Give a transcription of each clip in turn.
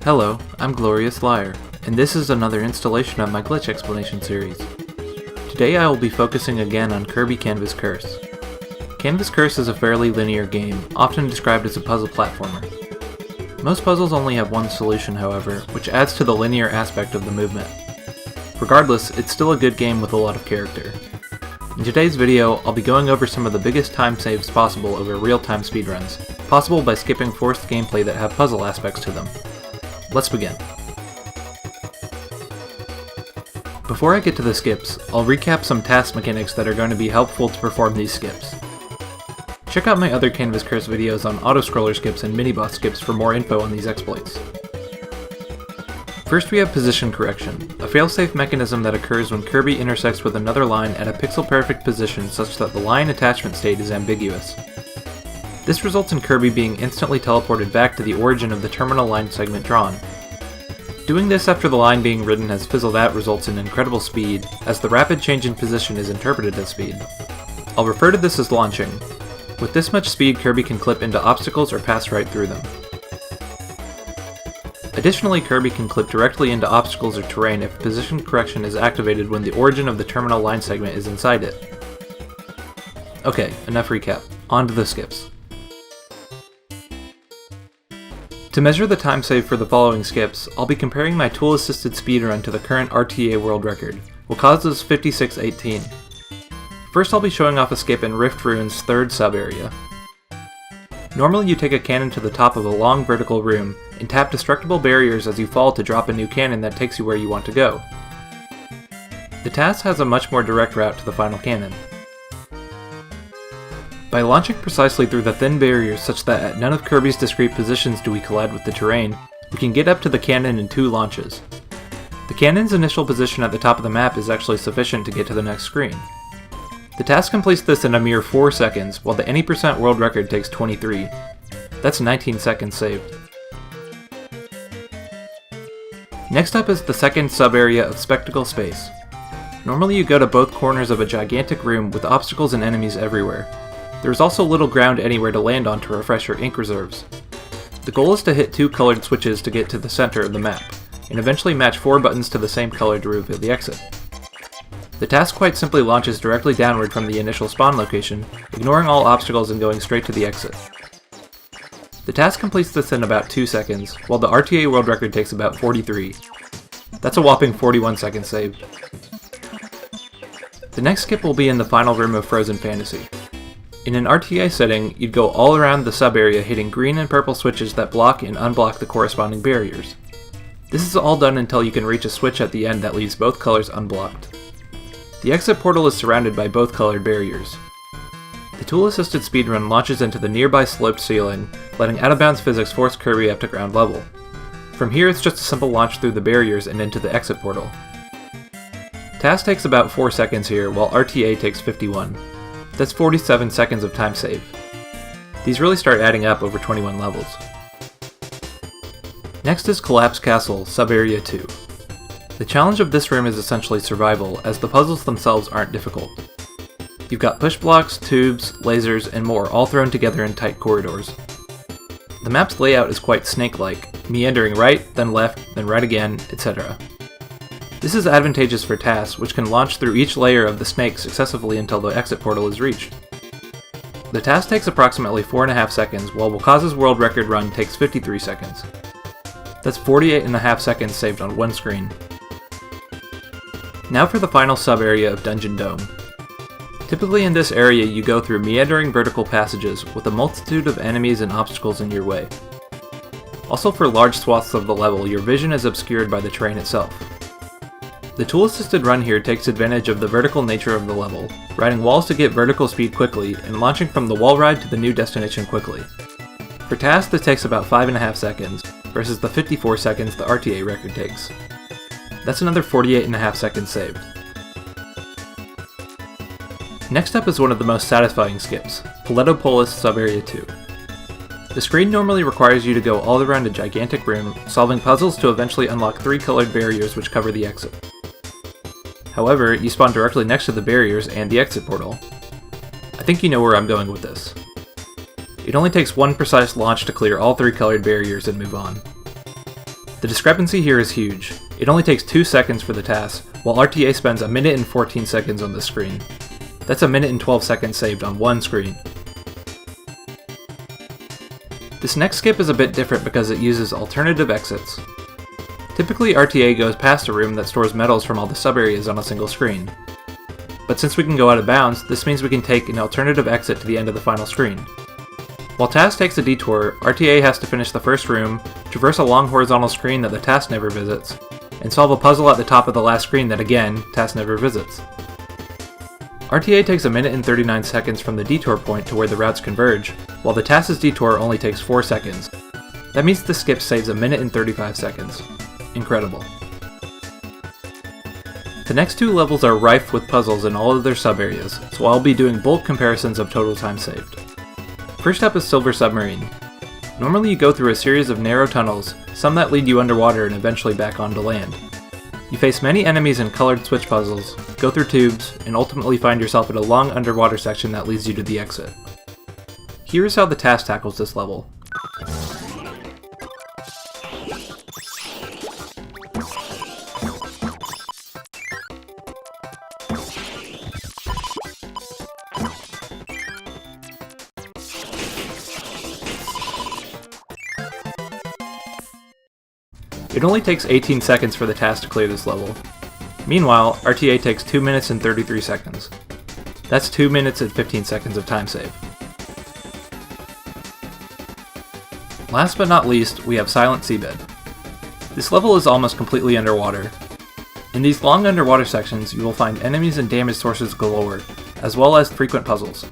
Hello, I'm Glorious Liar, and this is another installation of my glitch explanation series. Today I will be focusing again on Kirby Canvas Curse. Canvas Curse is a fairly linear game, often described as a puzzle platformer. Most puzzles only have one solution, however, which adds to the linear aspect of the movement. Regardless, it's still a good game with a lot of character. In today's video, I'll be going over some of the biggest time saves possible over real-time speedruns, possible by skipping forced gameplay that have puzzle aspects to them. Let's begin. Before I get to the skips, I'll recap some task mechanics that are going to be helpful to perform these skips. Check out my other Canvas Curse videos on auto-scroller skips and mini-boss skips for more info on these exploits. First we have position correction, a failsafe mechanism that occurs when Kirby intersects with another line at a pixel-perfect position such that the line attachment state is ambiguous. This results in Kirby being instantly teleported back to the origin of the terminal line segment drawn. Doing this after the line being ridden has fizzled out results in incredible speed, as the rapid change in position is interpreted as speed. I'll refer to this as launching. With this much speed, Kirby can clip into obstacles or pass right through them. Additionally, Kirby can clip directly into obstacles or terrain if position correction is activated when the origin of the terminal line segment is inside it. Okay, enough recap. On to the skips. To measure the time saved for the following skips, I'll be comparing my tool-assisted speedrun to the current RTA world record. We'll call this 56:18. First I'll be showing off a skip in Rift Ruin's third sub-area. Normally you take a cannon to the top of a long vertical room, and tap destructible barriers as you fall to drop a new cannon that takes you where you want to go. The task has a much more direct route to the final cannon. By launching precisely through the thin barriers such that at none of Kirby's discrete positions do we collide with the terrain, we can get up to the cannon in 2 launches. The cannon's initial position at the top of the map is actually sufficient to get to the next screen. The task completes this in a mere 4 seconds, while the any % world record takes 23. That's 19 seconds saved. Next up is the second sub-area of Spectacle Space. Normally you go to both corners of a gigantic room with obstacles and enemies everywhere. There is also little ground anywhere to land on to refresh your ink reserves. The goal is to hit 2 colored switches to get to the center of the map, and eventually match 4 buttons to the same color to reveal the exit. The task quite simply launches directly downward from the initial spawn location, ignoring all obstacles and going straight to the exit. The task completes this in about 2 seconds, while the RTA world record takes about 43. That's a whopping 41 seconds saved. The next skip will be in the final room of Frozen Fantasy. In an RTA setting, you'd go all around the sub-area hitting green and purple switches that block and unblock the corresponding barriers. This is all done until you can reach a switch at the end that leaves both colors unblocked. The exit portal is surrounded by both colored barriers. The tool-assisted speedrun launches into the nearby sloped ceiling, letting out-of-bounds physics force Kirby up to ground level. From here it's just a simple launch through the barriers and into the exit portal. Task takes about 4 seconds here, while RTA takes 51. That's 47 seconds of time saved. These really start adding up over 21 levels. Next is Collapse Castle, Sub-Area 2. The challenge of this room is essentially survival, as the puzzles themselves aren't difficult. You've got push blocks, tubes, lasers, and more all thrown together in tight corridors. The map's layout is quite snake-like, meandering right, then left, then right again, etc. This is advantageous for tasks, which can launch through each layer of the snake successively until the exit portal is reached. The task takes approximately 4.5 seconds, while Wakaz's world record run takes 53 seconds. That's 48.5 seconds saved on one screen. Now for the final sub-area of Dungeon Dome. Typically in this area you go through meandering vertical passages with a multitude of enemies and obstacles in your way. Also for large swaths of the level, your vision is obscured by the terrain itself. The tool-assisted run here takes advantage of the vertical nature of the level, riding walls to get vertical speed quickly, and launching from the wall ride to the new destination quickly. For tasks this takes about 5.5 seconds, versus the 54 seconds the RTA record takes. That's another 48.5 seconds saved. Next up is one of the most satisfying skips, Paletopolis Sub-Area 2. The screen normally requires you to go all around a gigantic room, solving puzzles to eventually unlock 3 colored barriers which cover the exit. However, you spawn directly next to the barriers and the exit portal. I think you know where I'm going with this. It only takes one precise launch to clear all 3 colored barriers and move on. The discrepancy here is huge. It only takes 2 seconds for the task, while RTA spends 1 minute and 14 seconds on the screen. That's 1 minute and 12 seconds saved on one screen. This next skip is a bit different because it uses alternative exits. Typically RTA goes past a room that stores medals from all the sub-areas on a single screen. But since we can go out of bounds, this means we can take an alternative exit to the end of the final screen. While task takes a detour, RTA has to finish the first room, traverse a long horizontal screen that the task never visits, and solve a puzzle at the top of the last screen that again, task never visits. RTA takes 1 minute and 39 seconds from the detour point to where the routes converge, while the task's detour only takes 4 seconds. That means the skip saves 1 minute and 35 seconds. Incredible. The next 2 levels are rife with puzzles in all of their sub-areas, so I'll be doing bulk comparisons of total time saved. First up is Silver Submarine. Normally you go through a series of narrow tunnels, some that lead you underwater and eventually back onto land. You face many enemies in colored switch puzzles, go through tubes, and ultimately find yourself at a long underwater section that leads you to the exit. Here's how the task tackles this level. It only takes 18 seconds for the task to clear this level. Meanwhile, RTA takes 2 minutes and 33 seconds. That's 2 minutes and 15 seconds of time save. Last but not least, we have Silent Seabed. This level is almost completely underwater. In these long underwater sections, you will find enemies and damage sources galore, as well as frequent puzzles.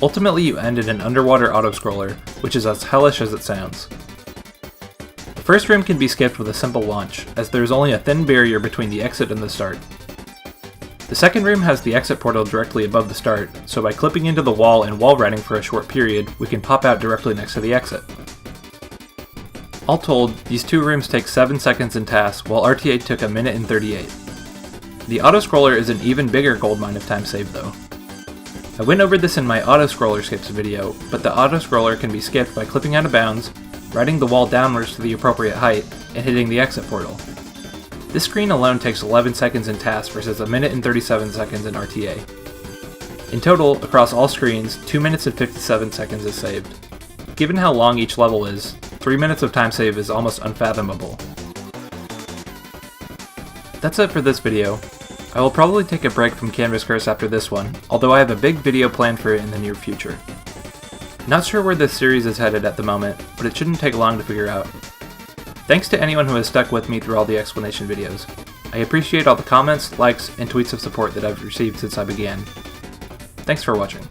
Ultimately, you end in an underwater auto-scroller, which is as hellish as it sounds. The first room can be skipped with a simple launch, as there is only a thin barrier between the exit and the start. The second room has the exit portal directly above the start, so by clipping into the wall and wall riding for a short period, we can pop out directly next to the exit. All told, these 2 rooms take 7 seconds in task, while RTA took 1 minute and 38. The auto-scroller is an even bigger goldmine of time saved though. I went over this in my auto-scroller skips video, but the auto-scroller can be skipped by clipping out of bounds, riding the wall downwards to the appropriate height, and hitting the exit portal. This screen alone takes 11 seconds in task versus 1 minute and 37 seconds in RTA. In total, across all screens, 2 minutes and 57 seconds is saved. Given how long each level is, 3 minutes of time save is almost unfathomable. That's it for this video. I will probably take a break from Canvas Curse after this one, although I have a big video planned for it in the near future. Not sure where this series is headed at the moment, but it shouldn't take long to figure out. Thanks to anyone who has stuck with me through all the explanation videos. I appreciate all the comments, likes, and tweets of support that I've received since I began. Thanks for watching.